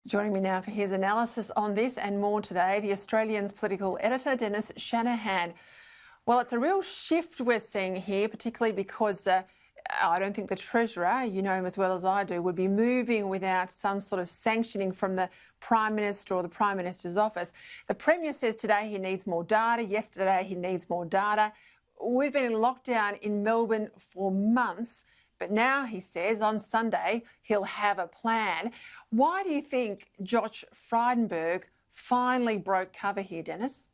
Joining me now for his analysis on this and more today, the Australian's political editor, Dennis Shanahan. Well, it's a real shift we're seeing here, particularly because I don't think the Treasurer, you know him as well as I do, would be moving without some sort of sanctioning from the Prime Minister or the Prime Minister's office. The Premier says today he needs more data. Yesterday he needs more data. We've been in lockdown in Melbourne for months, but now he says on Sunday he'll have a plan. Why do you think Josh Frydenberg finally broke cover here, Dennis?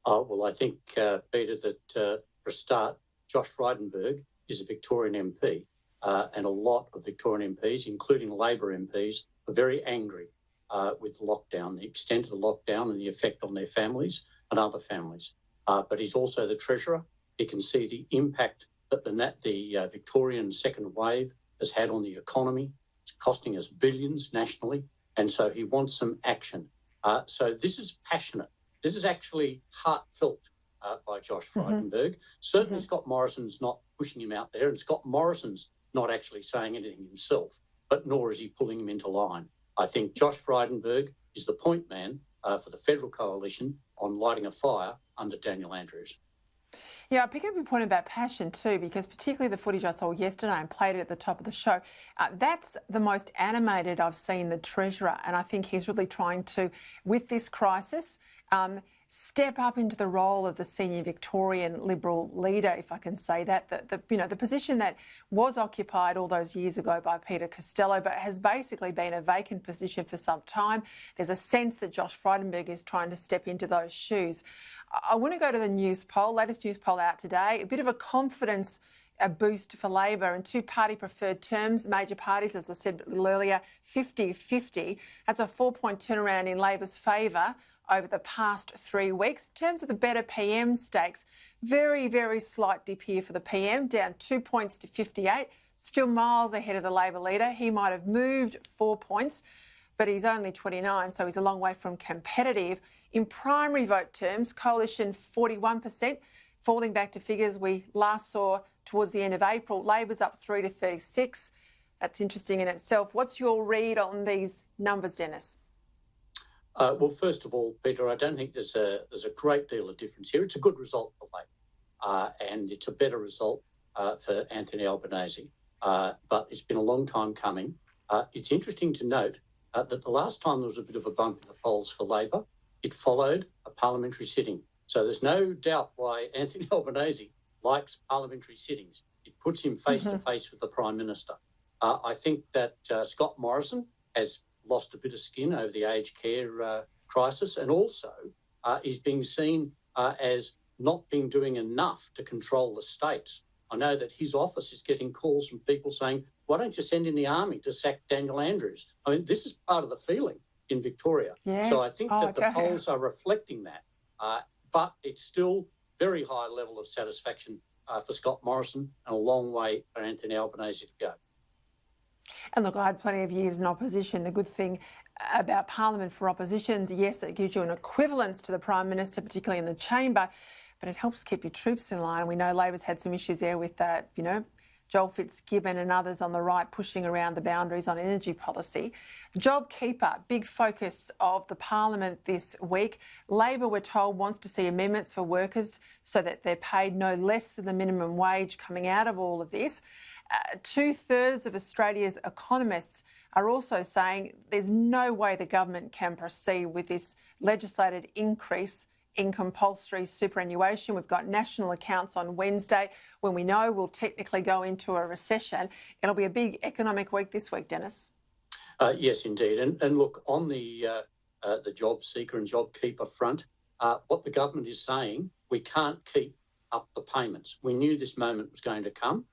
Well, I think, Peter, that for a start, Josh Frydenberg is a Victorian MP, and a lot of Victorian MPs, including Labor MPs, are very angry with lockdown, the extent of the lockdown and the effect on their families and other families. But he's also the Treasurer. He can see the impact that the Victorian second wave has had on the economy. It's costing us billions nationally, and so he wants some action. So this is passionate. This is actually heartfelt by Josh Frydenberg. Certainly Scott Morrison's not pushing him out there, and Scott Morrison's not actually saying anything himself, but nor is he pulling him into line. I think Josh Frydenberg is the point man for the federal coalition on lighting a fire under Daniel Andrews. Yeah, I pick up your point about passion too, because particularly the footage I saw yesterday and played it at the top of the show, that's the most animated I've seen the Treasurer, and I think he's really trying to, with this crisis, step up into the role of the senior Victorian Liberal leader, if I can say that. The position that was occupied all those years ago by Peter Costello, but has basically been a vacant position for some time. There's a sense that Josh Frydenberg is trying to step into those shoes. I want to go to the Newspoll, latest Newspoll out today. A bit of a confidence boost for Labor in two party preferred terms, major parties, as I said a little earlier, 50-50. That's a 4-point turnaround in Labor's favour over the past 3 weeks. In terms of the better PM stakes, very, very slight dip here for the PM, down 2 points to 58, still miles ahead of the Labor leader. He might have moved 4 points, but he's only 29, so he's a long way from competitive. In primary vote terms, Coalition 41%, falling back to figures we last saw towards the end of April. Labor's up 3 to 36. That's interesting in itself. What's your read on these numbers, Dennis? Well, first of all, Peter, I don't think there's a great deal of difference here. It's a good result for Labor, and it's a better result for Anthony Albanese. But it's been a long time coming. It's interesting to note that the last time there was a bit of a bump in the polls for Labor, it followed a parliamentary sitting. So there's no doubt why Anthony Albanese likes parliamentary sittings. It puts him face to face with the Prime Minister. I think that Scott Morrison has lost a bit of skin over the aged care crisis, and also is being seen as not being doing enough to control the states. I know that his office is getting calls from people saying, why don't you send in the army to sack Daniel Andrews? I mean, this is part of the feeling in Victoria. Yeah. So I think that the polls are reflecting that. But it's still very high level of satisfaction for Scott Morrison and a long way for Anthony Albanese to go. And look, I had plenty of years in opposition. The good thing about Parliament for oppositions, yes, it gives you an equivalence to the Prime Minister, particularly in the chamber, but it helps keep your troops in line. We know Labor's had some issues there with that, Joel Fitzgibbon and others on the right pushing around the boundaries on energy policy. JobKeeper, big focus of the Parliament this week. Labor, we're told, wants to see amendments for workers so that they're paid no less than the minimum wage coming out of all of this. 2/3 of Australia's economists are also saying there's no way the government can proceed with this legislated increase in compulsory superannuation. We've got national accounts on Wednesday when we know we'll technically go into a recession. It'll be a big economic week this week, Dennis. Yes, indeed. And look, on the job seeker and JobKeeper front, what the government is saying, we can't keep up the payments. We knew this moment was going to come.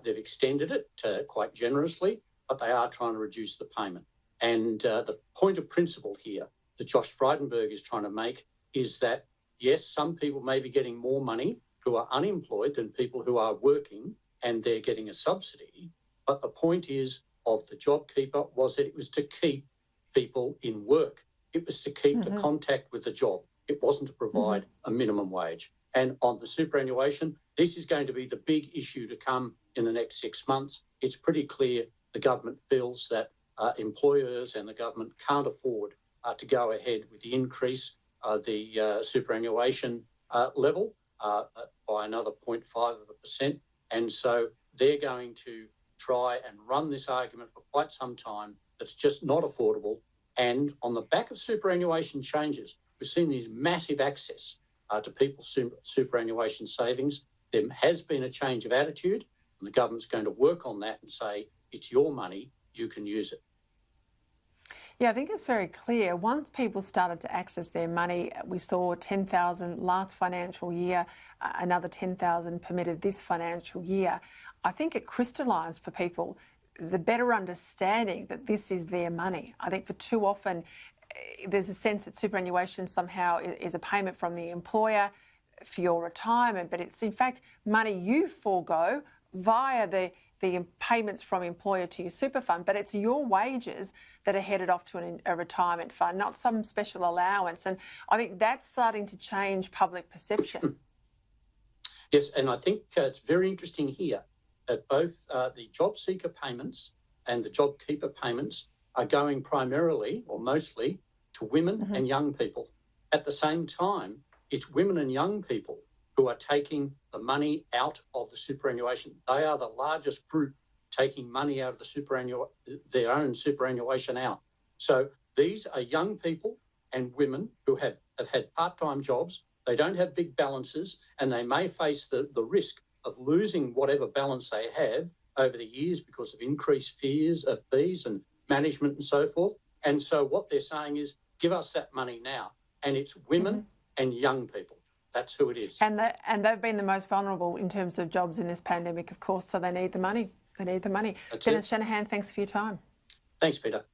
They've extended it quite generously, but they are trying to reduce the payment. And the point of principle here that Josh Frydenberg is trying to make is that, yes, some people may be getting more money who are unemployed than people who are working and they're getting a subsidy. But the point is of the JobKeeper was that it was to keep people in work. It was to keep the contact with the job. It wasn't to provide a minimum wage. And on the superannuation, this is going to be the big issue to come in the next 6 months. It's pretty clear the government feels that employers and the government can't afford to go ahead with the increase of the superannuation level by another 0.5%. And so they're going to try and run this argument for quite some time that's just not affordable. And on the back of superannuation changes, we've seen these massive access to people's superannuation savings. There has been a change of attitude, and the government's going to work on that and say, it's your money, you can use it. Yeah, I think it's very clear. Once people started to access their money, we saw 10,000 last financial year, another 10,000 permitted this financial year. I think it crystallised for people the better understanding that this is their money. I think for too often there's a sense that superannuation somehow is a payment from the employer for your retirement, but it's in fact money you forego via the payments from employer to your super fund, but it's your wages that are headed off to a retirement fund, not some special allowance. And I think that's starting to change public perception. Yes, and I think it's very interesting here that both the job seeker payments and the job keeper payments are going primarily or mostly to women and young people. At the same time, it's women and young people who are taking the money out of the superannuation. They are the largest group taking money out of their own superannuation out. So these are young people and women who have had part-time jobs. They don't have big balances, and they may face the risk of losing whatever balance they have over the years because of increased fees of fees and management and so forth. And so what they're saying is, give us that money now. And it's women and young people. That's who it is. And they've been the most vulnerable in terms of jobs in this pandemic, of course, so they need the money. They need the money. Dennis Shanahan, thanks for your time. Thanks, Peter.